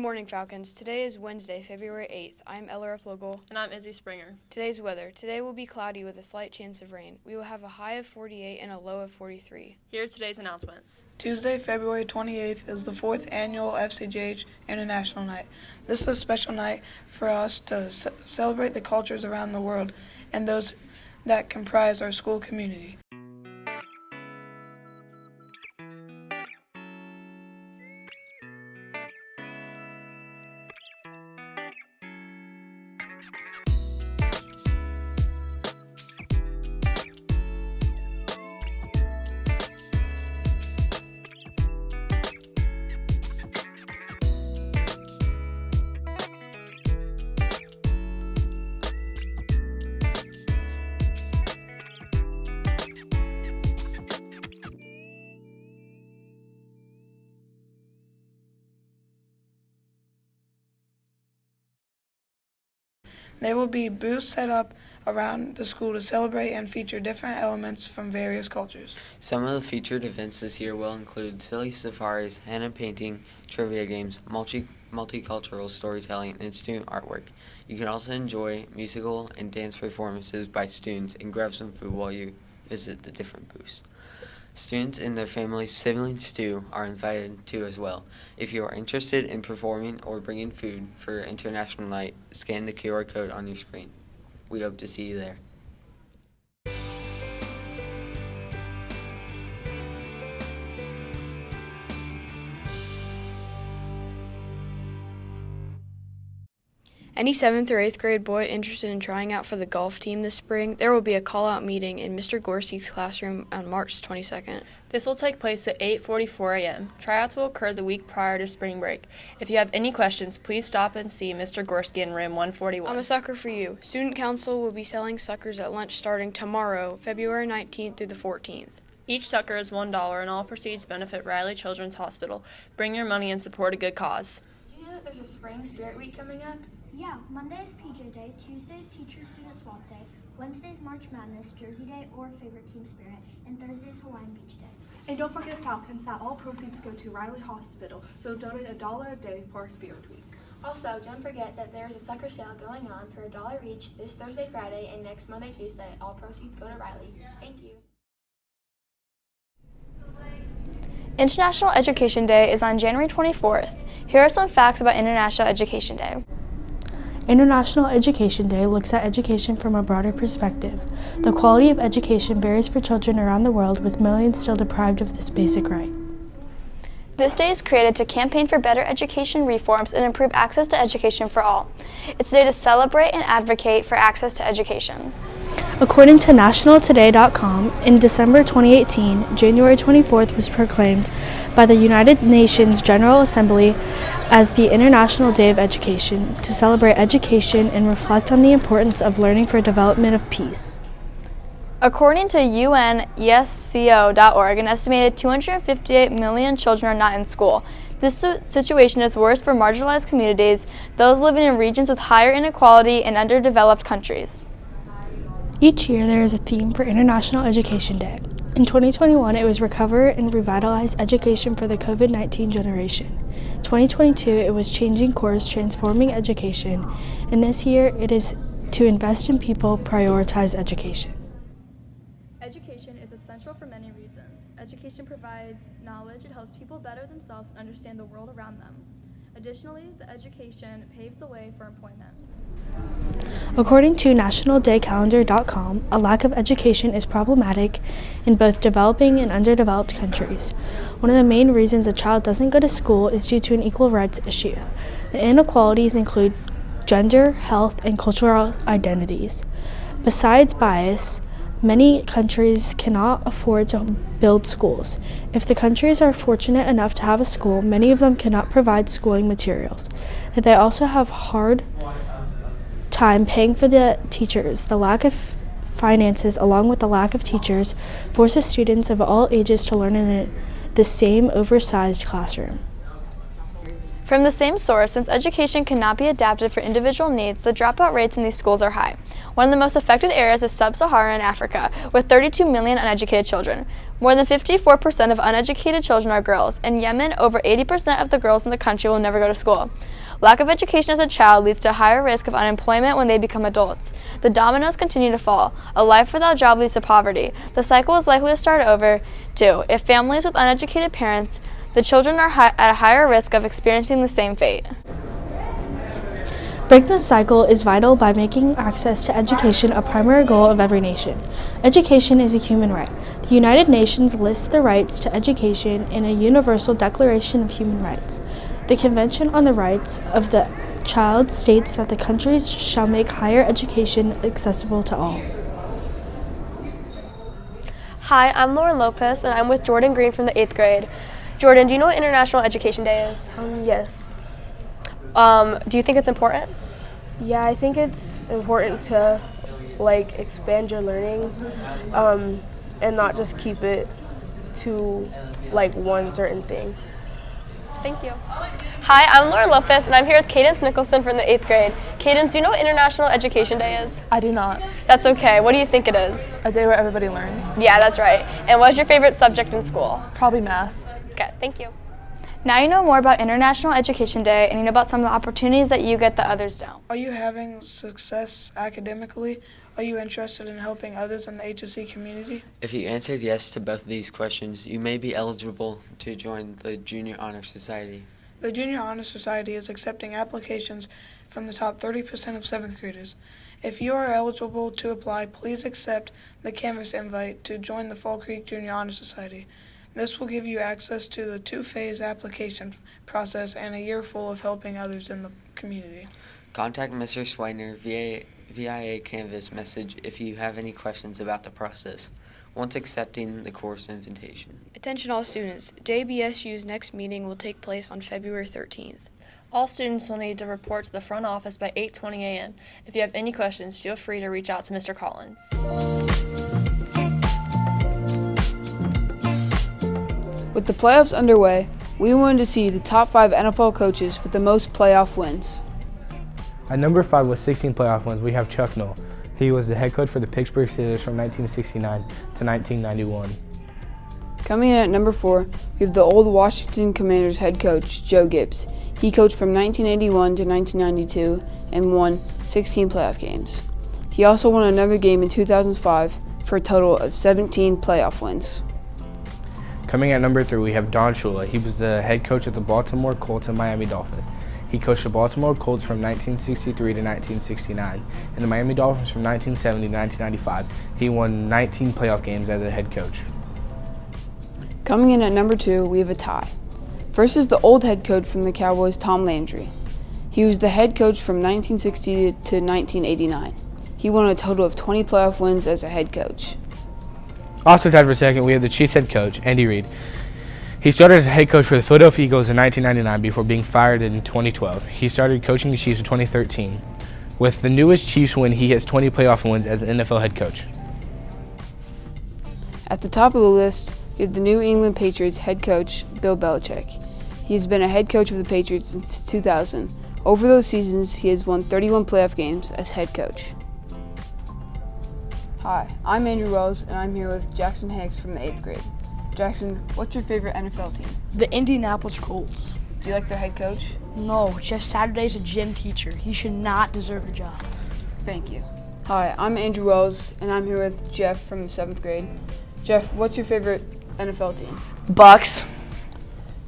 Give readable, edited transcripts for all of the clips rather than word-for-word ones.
morning, Falcons. Today is Wednesday, February 8th. I'm Ella Flogel. And I'm Izzy Springer. Today's weather. Today will be cloudy with a slight chance of rain. We will have a high of 48 and a low of 43. Here are today's announcements. Tuesday, February 28th is the 4th annual FCGH International Night. This is a special night for us to celebrate the cultures around the world and those that comprise our school community. There will be booths set up around the school to celebrate and feature different elements from various cultures. Some of the featured events this year will include silly safaris, henna painting, trivia games, multicultural storytelling, and student artwork. You can also enjoy musical and dance performances by students and grab some food while you visit the different booths. Students and their families' siblings too are invited to as well. If you are interested in performing or bringing food for International Night, scan the QR code on your screen. We hope to see you there. Any 7th or 8th grade boy interested in trying out for the golf team this spring, there will be a call-out meeting in Mr. Gorski's classroom on March 22nd. This will take place at 8:44 a.m. Tryouts will occur the week prior to spring break. If you have any questions, please stop and see Mr. Gorski in room 141. I'm a sucker for you. Student Council will be selling suckers at lunch starting tomorrow, February 19th through the 14th. Each sucker is $1 and all proceeds benefit Riley Children's Hospital. Bring your money and support a good cause. Do you know that there's a Spring Spirit Week coming up? Yeah, Monday is PJ Day, Tuesday is Teacher-Student Swap Day, Wednesday is March Madness, Jersey Day, or Favorite Team Spirit, and Thursday is Hawaiian Beach Day. And don't forget, Falcons, that all proceeds go to Riley Hospital, so donate $1 a day for our Spirit Week. Also, don't forget that there's a sucker sale going on for $1 each this Thursday, Friday, and next Monday, Tuesday. All proceeds go to Riley. Thank you. International Education Day is on January 24th. Here are some facts about International Education Day. International Education Day looks at education from a broader perspective. The quality of education varies for children around the world, with millions still deprived of this basic right. This day is created to campaign for better education reforms and improve access to education for all. It's a day to celebrate and advocate for access to education. According to nationaltoday.com, in December 2018, January 24th was proclaimed by the United Nations General Assembly as the International Day of Education to celebrate education and reflect on the importance of learning for development of peace. According to UNESCO.org, an estimated 258 million children are not in school. This situation is worse for marginalized communities, those living in regions with higher inequality and underdeveloped countries. Each year there is a theme for International Education Day. In 2021, it was Recover and Revitalize Education for the COVID-19 Generation. 2022, it was Changing Course, Transforming Education. And this year, it is To Invest in People, Prioritize Education. Education is essential for many reasons. Education provides knowledge, it helps people better themselves and understand the world around them. Additionally, the education paves the way for employment. According to nationaldaycalendar.com, a lack of education is problematic in both developing and underdeveloped countries. One of the main reasons a child doesn't go to school is due to an equal rights issue. The inequalities include gender, health, and cultural identities. Besides bias, many countries cannot afford to build schools. If the countries are fortunate enough to have a school, many of them cannot provide schooling materials. They also have hard time paying for the teachers. The lack of finances, along with the lack of teachers, forces students of all ages to learn in the same oversized classroom. From the same source, since education cannot be adapted for individual needs, the dropout rates in these schools are high. One of the most affected areas is sub-Saharan Africa, with 32 million uneducated children. More than 54% of uneducated children are girls. In Yemen, over 80% of the girls in the country will never go to school. Lack of education as a child leads to a higher risk of unemployment when they become adults. The dominoes continue to fall. A life without job leads to poverty. The cycle is likely to start over, too. If families with uneducated parents, the children are at a higher risk of experiencing the same fate. Breaking the cycle is vital by making access to education a primary goal of every nation. Education is a human right. The United Nations lists the rights to education in a Universal Declaration of Human Rights. The Convention on the Rights of the Child states that the countries shall make higher education accessible to all. Hi, I'm Lauren Lopez, and I'm with Jordan Green from the 8th grade. Jordan, do you know what International Education Day is? Yes. Do you think it's important? Yeah, I think it's important to expand your learning and not just keep it to one certain thing. Thank you. Hi, I'm Lauren Lopez, and I'm here with Cadence Nicholson from the 8th grade. Cadence, do you know what International Education Day is? I do not. That's okay. What do you think it is? A day where everybody learns. Yeah, that's right. And what's your favorite subject in school? Probably math. Okay, thank you. Now you know more about International Education Day, and you know about some of the opportunities that you get that others don't. Are you having success academically? Are you interested in helping others in the HSC community? If you answered yes to both of these questions, you may be eligible to join the Junior Honor Society. The Junior Honor Society is accepting applications from the top 30% of 7th graders. If you are eligible to apply, please accept the Canvas invite to join the Fall Creek Junior Honor Society. This will give you access to the 2-phase application process and a year full of helping others in the community. Contact Mr. Schweiner via Canvas message if you have any questions about the process, once accepting the course invitation. Attention all students, JBSU's next meeting will take place on February 13th. All students will need to report to the front office by 8:20 a.m. If you have any questions, feel free to reach out to Mr. Collins. With the playoffs underway, we wanted to see the top 5 NFL coaches with the most playoff wins. At number 5 with 16 playoff wins, we have Chuck Noll. He was the head coach for the Pittsburgh Steelers from 1969 to 1991. Coming in at number 4, we have the old Washington Commanders head coach, Joe Gibbs. He coached from 1981 to 1992 and won 16 playoff games. He also won another game in 2005 for a total of 17 playoff wins. Coming at number 3, we have Don Shula. He was the head coach of the Baltimore Colts and Miami Dolphins. He coached the Baltimore Colts from 1963 to 1969, and the Miami Dolphins from 1970 to 1995. He won 19 playoff games as a head coach. Coming in at number 2, we have a tie. First is the old head coach from the Cowboys, Tom Landry. He was the head coach from 1960 to 1989. He won a total of 20 playoff wins as a head coach. Also tied for second, we have the Chiefs head coach, Andy Reid. He started as a head coach for the Philadelphia Eagles in 1999 before being fired in 2012. He started coaching the Chiefs in 2013. With the newest Chiefs win, he has 20 playoff wins as an NFL head coach. At the top of the list, we have the New England Patriots head coach, Bill Belichick. He has been a head coach of the Patriots since 2000. Over those seasons, he has won 31 playoff games as head coach. Hi, I'm Andrew Wells, and I'm here with Jackson Hanks from the 8th grade. Jackson, what's your favorite NFL team? The Indianapolis Colts. Do you like their head coach? No, Jeff Saturday's a gym teacher. He should not deserve the job. Thank you. Hi, I'm Andrew Wells, and I'm here with Jeff from the 7th grade. Jeff, what's your favorite NFL team? Bucks.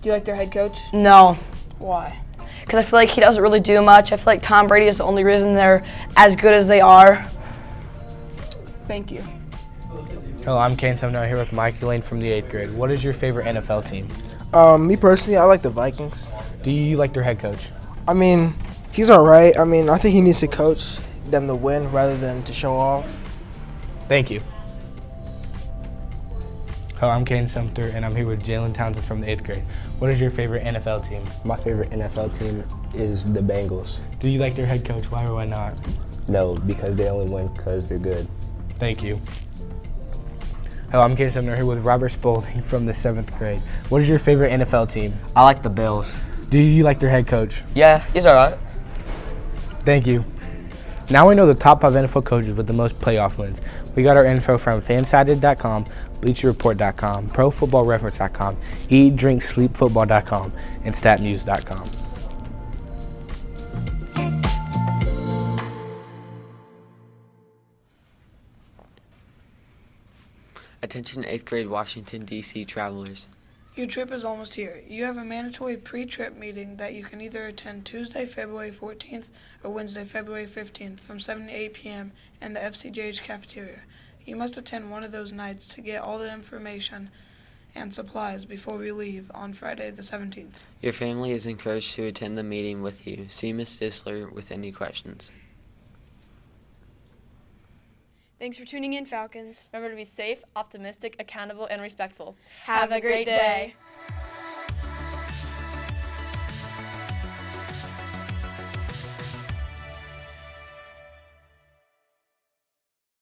Do you like their head coach? No. Why? Because I feel like he doesn't really do much. I feel like Tom Brady is the only reason they're as good as they are. Thank you. Hello, I'm Kane Sumner here with Mike Lane from the 8th grade. What is your favorite NFL team? Me personally, I like the Vikings. Do you like their head coach? I mean, he's all right. I mean, I think he needs to coach them to win rather than to show off. Thank you. Hello, I'm Kane Sumter, and I'm here with Jalen Townsend from the 8th grade. What is your favorite NFL team? My favorite NFL team is the Bengals. Do you like their head coach? Why or why not? No, because they only win because they're good. Thank you. Hello, I'm Kane Sumner here with Robert Spaulding from the 7th grade. What is your favorite NFL team? I like the Bills. Do you like their head coach? Yeah, he's all right. Thank you. Now we know the top 5 NFL coaches with the most playoff wins. We got our info from fansided.com, bleacherreport.com, profootballreference.com, eatdrinksleepfootball.com, and statnews.com. Attention 8th grade Washington, D.C. travelers. Your trip is almost here. You have a mandatory pre-trip meeting that you can either attend Tuesday, February 14th or Wednesday, February 15th from 7 to 8 p.m. in the FCJH cafeteria. You must attend one of those nights to get all the information and supplies before we leave on Friday the 17th. Your family is encouraged to attend the meeting with you. See Ms. Disler with any questions. Thanks for tuning in, Falcons. Remember to be safe, optimistic, accountable, and respectful. Have a great day.